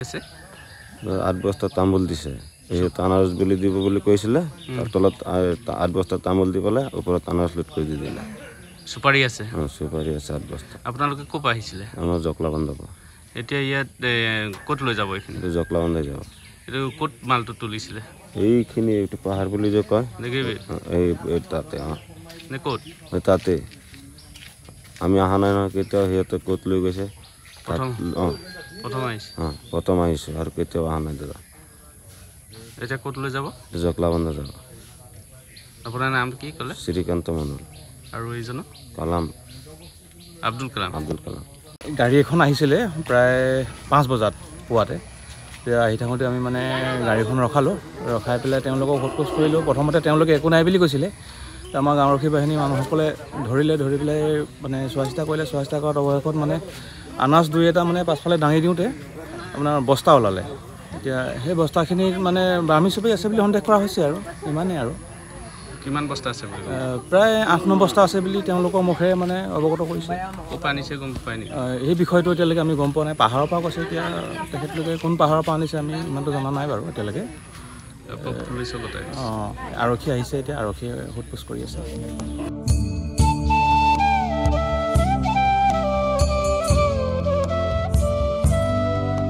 আছে 8 বস্তা তামোল দিছে এই আনাৰস বুলি দিব বুলি কৈছিলে তাৰ তলত 8 বস্তা তামোল দি পেলাই ওপৰত আনাৰস লুট কৰি দি দিলে সুপাৰি আছে সুপাৰি আছে 8 বস্তা আপোনালোকে ক'ৰ পৰা আহিছিলে আমাৰ জকলাবন্ধ পৰা এতিয়া ইয়াত ক'ত লৈ যাব এইখিনি জকলাবন্ধ যাব এইটো ক'ত মালটো তুলিছিলে এইখিনি এইটো পাহাৰ বুলি যে কয় দেখিবি এই তাতে নে ক'ত তাতে আমি অহা নাই নহয় কেতিয়াও সিহঁতে ক'ত লৈ গৈছে প্ৰথম আহিছোঁ আৰু কেতিয়াও অহা নাই দাদা এতিয়া ক'ত লৈ যাব জকলাবন্ধ যাব আপোনাৰ নাম কি ক'লে শ্ৰীকান্ত মণ্ডল আৰু এইজন কালাম আব্দুল কালাম গাড়ী এখন আহিছিলে প্ৰায় 5 বজাত পুৱাতে আহি থাকোঁতে আমি মানে গাড়ীখন ৰখালোঁ ৰখাই পেলাই তেওঁলোকক সোধপোছ কৰিলোঁ প্ৰথমতে তেওঁলোকে একো নাই বুলি কৈছিলে আমাৰ গাঁওৰক্ষী বাহিনী মানুহসকলে ধৰি পেলাই মানে চোৱা চিতা কৰিলে চোৱা চিতা কৰাত অৱশেষত মানে আনাৰস 2-এটা মানে পাছফালে দাঙি দিওঁতে আপোনাৰ বস্তা ওলালে এতিয়া সেই বস্তাখিনিত মানে বাৰ্মি চুপি আছে বুলি সন্দেহ কৰা হৈছে আৰু ইমানেই আৰু কিমান বস্তা আছে বুলি প্ৰায় 8-9 বস্তা আছে বুলি তেওঁলোকৰ মুখেৰে মানে অৱগত কৰিছে ক'ৰ আনিছে গম পায় নেকি এই বিষয়টো এতিয়ালৈকে আমি গম পোৱা নাই পাহাৰৰ পৰা কৈছে এতিয়া তেখেতলোকে কোন পাহাৰৰ পৰা আনিছে আমি ইমানটো জনা নাই বাৰু এতিয়ালৈকে পুলিচৰ কথা আৰক্ষী আহিছে এতিয়া আৰক্ষীয়ে সোধপোছ কৰি আছে